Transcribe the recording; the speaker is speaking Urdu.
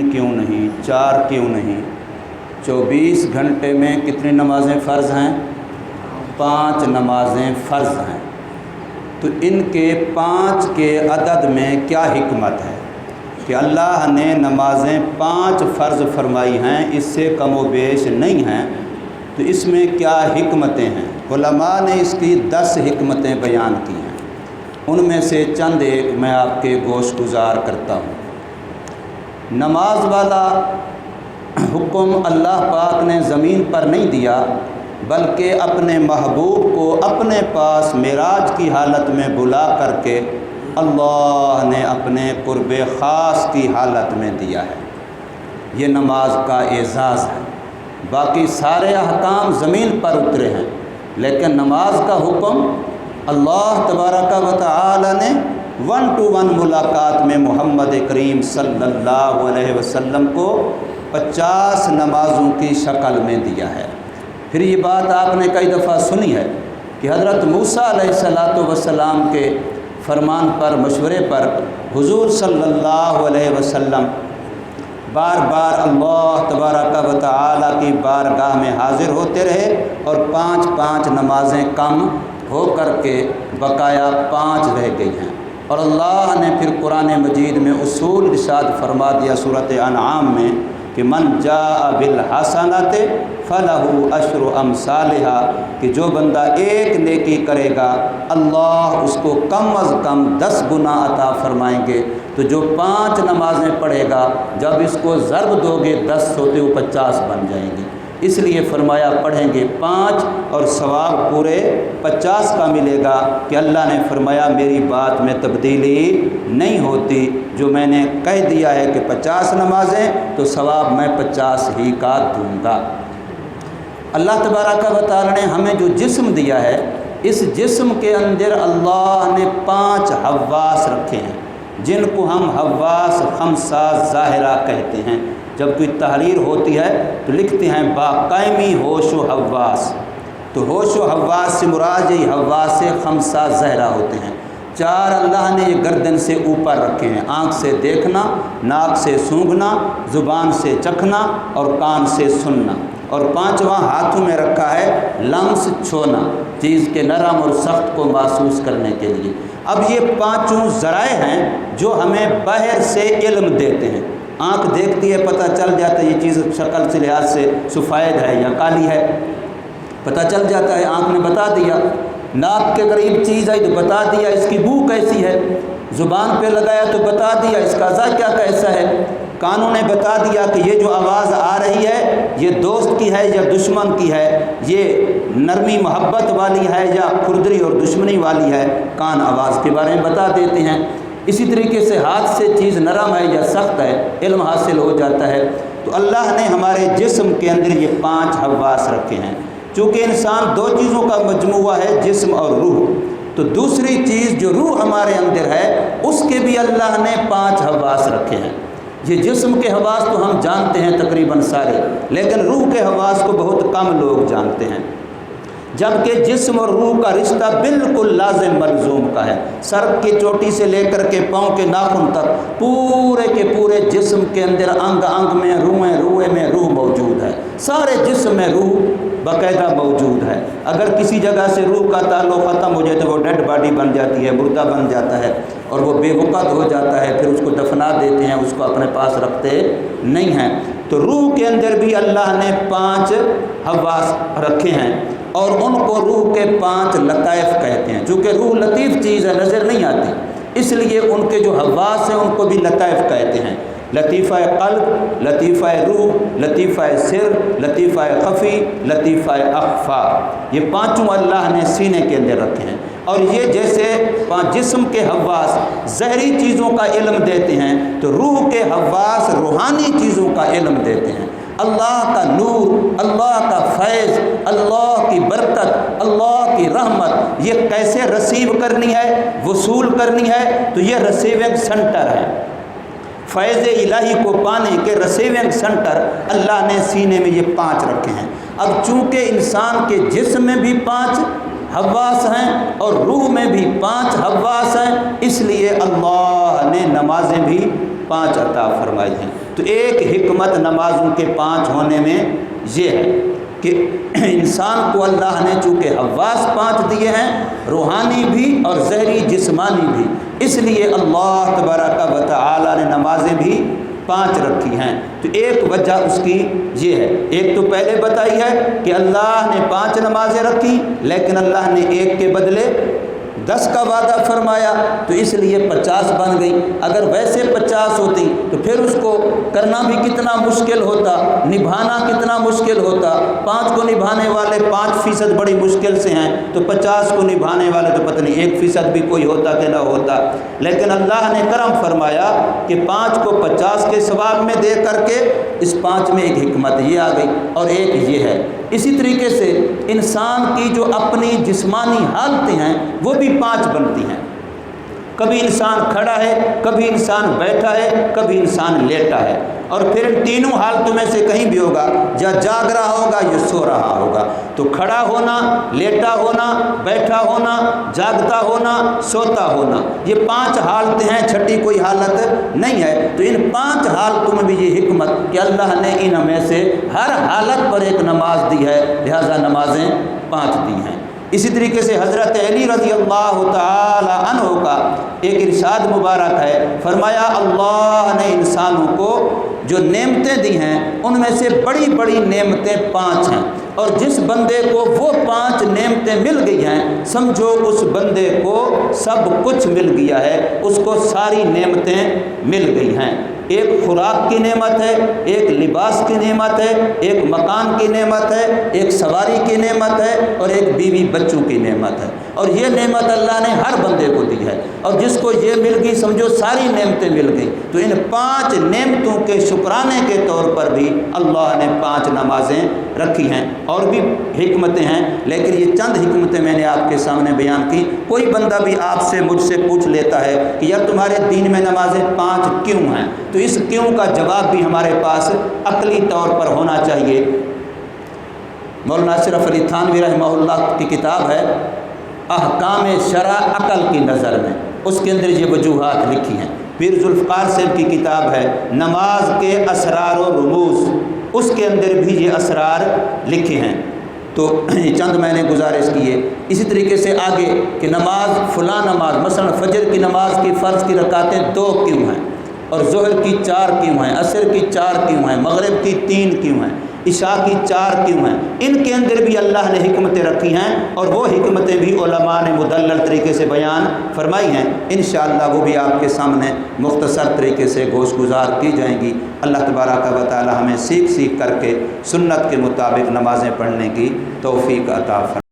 3 کیوں نہیں، 4 کیوں نہیں؟ 24 گھنٹے میں کتنی نمازیں فرض ہیں؟ 5 نمازیں فرض ہیں۔ تو ان کے 5 کے عدد میں کیا حکمت ہے کہ اللہ نے نمازیں 5 فرض فرمائی ہیں، اس سے کم و بیش نہیں ہیں؟ تو اس میں کیا حکمتیں ہیں؟ علماء نے اس کی 10 حکمتیں بیان کی ہیں، ان میں سے چند ایک میں آپ کے گوش گزار کرتا ہوں۔ نماز والا حکم اللہ پاک نے زمین پر نہیں دیا، بلکہ اپنے محبوب کو اپنے پاس معراج کی حالت میں بلا کر کے اللہ نے اپنے قرب خاص کی حالت میں دیا ہے۔ یہ نماز کا اعزاز ہے۔ باقی سارے احکام زمین پر اترے ہیں، لیکن نماز کا حکم اللہ تبارک و تعالی نے 1 to 1 ملاقات میں محمد کریم صلی اللہ علیہ وسلم کو 50 نمازوں کی شکل میں دیا ہے۔ پھر یہ بات آپ نے کئی دفعہ سنی ہے کہ حضرت موسیٰ علیہ السلام کے فرمان پر، مشورے پر حضور صلی اللہ علیہ وسلم بار بار اللہ تبارک و تعالی کی بارگاہ میں حاضر ہوتے رہے، اور 5 نمازیں کم ہو کر کے بقایا 5 رہ گئی ہیں۔ اور اللہ نے پھر قرآن مجید میں اصول ارشاد فرما دیا سورۃ انعام میں کہ من جاء بالحسنۃ فلہ عشر امثالھا، کہ جو بندہ ایک نیکی کرے گا اللہ اس کو کم از کم 10 گنا عطا فرمائیں گے۔ تو جو 5 نمازیں پڑھے گا، جب اس کو ضرب دو گے 10 ہوتے وہ 50 بن جائیں گی۔ اس لیے فرمایا پڑھیں گے 5 اور ثواب پورے 50 کا ملے گا، کہ اللہ نے فرمایا میری بات میں تبدیلی نہیں ہوتی، جو میں نے کہہ دیا ہے کہ 50 نمازیں تو ثواب میں 50 ہی کا دوں گا۔ اللہ تبارک و تعالی نے ہمیں جو جسم دیا ہے، اس جسم کے اندر اللہ نے 5 حواس رکھے ہیں، جن کو ہم حواس خمسہ ظاہرہ کہتے ہیں۔ جب کوئی تحریر ہوتی ہے تو لکھتے ہیں باقائمی ہوش و حواس، تو ہوش و حواس سے مراد یہ حواس خمسہ ظاہرہ ہوتے ہیں۔ 4 اللہ نے یہ گردن سے اوپر رکھے ہیں، آنکھ سے دیکھنا، ناک سے سونگھنا، زبان سے چکھنا اور کان سے سننا، اور 5واں ہاتھوں میں رکھا ہے لمس چھونا، چیز کے نرم اور سخت کو محسوس کرنے کے لیے۔ اب یہ 5 ذرائع ہیں جو ہمیں باہر سے علم دیتے ہیں۔ آنکھ دیکھتی ہے، پتہ چل جاتا ہے یہ چیز شکل سے لحاظ سے سفید ہے یا کالی ہے، پتہ چل جاتا ہے، آنکھ نے بتا دیا۔ ناک کے قریب چیز آئی تو بتا دیا اس کی بو کیسی ہے، زبان پہ لگایا تو بتا دیا اس کا ذائقہ کیسا ہے، کانوں نے بتا دیا کہ یہ جو آواز آ رہی ہے یہ دوست کی ہے یا دشمن کی ہے، یہ نرمی محبت والی ہے یا کھردری اور دشمنی والی ہے، کان آواز کے بارے میں بتا دیتے ہیں۔ اسی طریقے سے ہاتھ سے چیز نرم ہے یا سخت ہے، علم حاصل ہو جاتا ہے۔ تو اللہ نے ہمارے جسم کے اندر یہ 5 حواس رکھے ہیں۔ چونکہ انسان 2 چیزوں کا مجموعہ ہے، جسم اور روح، تو دوسری چیز جو روح ہمارے اندر ہے اس کے بھی اللہ نے 5 حواس رکھے ہیں۔ یہ جسم کے حواس تو ہم جانتے ہیں تقریباً سارے، لیکن روح کے حواس کو بہت کم لوگ جانتے ہیں، جبکہ جسم اور روح کا رشتہ بالکل لازم ملزوم کا ہے۔ سر کی چوٹی سے لے کر کے پاؤں کے ناخن تک پورے کے پورے جسم کے اندر انگ انگ میں روئے میں روح موجود ہے، سارے جسم میں روح باقاعدہ موجود ہے۔ اگر کسی جگہ سے روح کا تعلق ختم ہو جائے تو وہ ڈیڈ باڈی بن جاتی ہے، مردہ بن جاتا ہے، اور وہ بے وقت ہو جاتا ہے، پھر اس کو دفنا دیتے ہیں، اس کو اپنے پاس رکھتے نہیں ہیں۔ تو روح کے اندر بھی اللہ نے 5 حواس رکھے ہیں، اور ان کو روح کے 5 لطائف کہتے ہیں۔ چونکہ روح لطیف چیز ہے، نظر نہیں آتی، اس لیے ان کے جو حواس ہیں ان کو بھی لطائف کہتے ہیں۔ لطیفہ قلب، لطیفہ روح، لطیفہ سر، لطیفہ خفی، لطیفہ اخفا، یہ 5 اللہ نے سینے کے اندر رکھے ہیں۔ اور یہ جیسے 5 جسم کے حواس ظاہری چیزوں کا علم دیتے ہیں، تو روح کے حواس روحانی چیزوں کا علم دیتے ہیں۔ اللہ کا نور، اللہ کا فیض، اللہ کی برکت، اللہ کی رحمت یہ کیسے ریسیو کرنی ہے، وصول کرنی ہے، تو یہ ریسیونگ سینٹر ہے۔ فیض الہی کو پانے کے ریسیونگ سینٹر اللہ نے سینے میں یہ 5 رکھے ہیں۔ اب چونکہ انسان کے جسم میں بھی 5 حواس ہیں اور روح میں بھی 5 حواس ہیں، اس لیے اللہ نے نمازیں بھی 5 عطا فرمائی ہیں۔ تو ایک حکمت نمازوں کے 5 ہونے میں یہ ہے کہ انسان کو اللہ نے چونکہ حواس 5 دیے ہیں، روحانی بھی اور ظاہری جسمانی بھی، اس لیے اللہ تبارک و تعالی نے نمازیں بھی 5 رکھی ہیں۔ تو ایک وجہ اس کی یہ ہے، ایک تو پہلے بتائی ہے کہ اللہ نے 5 نمازیں رکھی، لیکن اللہ نے ایک کے بدلے 10 کا وعدہ فرمایا، تو اس لیے 50 بن گئی۔ اگر ویسے 50 ہوتی تو پھر اس کو کرنا بھی کتنا مشکل ہوتا، نبھانا کتنا مشکل ہوتا۔ 5 کو نبھانے والے 5% بڑی مشکل سے ہیں، تو 50 کو نبھانے والے تو پتہ نہیں 1% بھی کوئی ہوتا کہ نہ ہوتا۔ لیکن اللہ نے کرم فرمایا کہ 5 کو 50 کے ثواب میں دے کر کے اس 5 میں ایک حکمت یہ آ گئی، اور ایک یہ ہے۔ اسی طریقے سے انسان کی جو اپنی جسمانی حالتیں ہیں وہ بھی 5 بنتی ہیں۔ کبھی انسان کھڑا ہے، کبھی انسان بیٹھا ہے، کبھی انسان لیٹا ہے، اور پھر ان تینوں حالتوں میں سے کہیں بھی ہوگا، یا جاگ رہا ہوگا یا سو رہا ہوگا۔ تو کھڑا ہونا، لیٹا ہونا، بیٹھا ہونا، جاگتا ہونا، سوتا ہونا، یہ 5 حالتیں ہیں، چھٹی کوئی حالت نہیں ہے۔ تو ان 5 حالتوں میں بھی یہ حکمت کہ اللہ نے ان میں سے ہر حالت پر ایک نماز دی ہے، لہذا نمازیں 5 دی ہیں۔ اسی طریقے سے حضرت علی رضی اللہ تعالی عنہ کا ایک ارشاد مبارک ہے، فرمایا اللہ نے انسانوں کو جو نعمتیں دی ہیں ان میں سے بڑی بڑی نعمتیں 5 ہیں، اور جس بندے کو وہ 5 نعمتیں مل گئی ہیں، سمجھو اس بندے کو سب کچھ مل گیا ہے، اس کو ساری نعمتیں مل گئی ہیں۔ ایک خوراک کی نعمت ہے، ایک لباس کی نعمت ہے، ایک مکان کی نعمت ہے، ایک سواری کی نعمت ہے، اور ایک بیوی بچوں کی نعمت ہے، اور یہ نعمت اللہ نے ہر بندے کو دی ہے، اور جس کو یہ مل گئی سمجھو ساری نعمتیں مل گئی۔ تو ان 5 نعمتوں کے شکرانے کے طور پر بھی اللہ نے 5 نمازیں رکھی ہیں، اور بھی حکمتیں ہیں، لیکن یہ چند حکمتیں میں نے آپ کے سامنے بیان کی۔ کوئی بندہ بھی آپ سے مجھ سے پوچھ لیتا ہے کہ یار تمہارے دین میں نمازیں 5 کیوں ہیں، تو اس کیوں کا جواب بھی ہمارے پاس عقلی طور پر ہونا چاہیے۔ مولانا اشرف علی تھانوی رحمہ اللہ کی کتاب ہے احکام شرع عقل کی نظر میں، اس کے اندر یہ وجوہات لکھی ہیں۔ پیر ذوالفقار صاحب کی کتاب ہے نماز کے اسرار و رموز، اس کے اندر بھی یہ اسرار لکھے ہیں۔ تو چند میں نے گزارش کی ہے۔ اسی طریقے سے آگے کہ نماز فلاں نماز، مثلا فجر کی نماز کی فرض کی رکعتیں 2 کیوں ہیں، اور ظہر کی 4 کیوں ہیں، عصر کی 4 کیوں ہیں، مغرب کی 3 کیوں ہیں، عشاء کی 4 کیوں ہیں، ان کے اندر بھی اللہ نے حکمتیں رکھی ہیں، اور وہ حکمتیں بھی علماء نے مدلل طریقے سے بیان فرمائی ہیں۔ انشاءاللہ وہ بھی آپ کے سامنے مختصر طریقے سے گوش گزار کی جائیں گی۔ اللہ تبارک و تعالی ہمیں سیکھ کر کے سنت کے مطابق نمازیں پڑھنے کی توفیق عطا فرمائے۔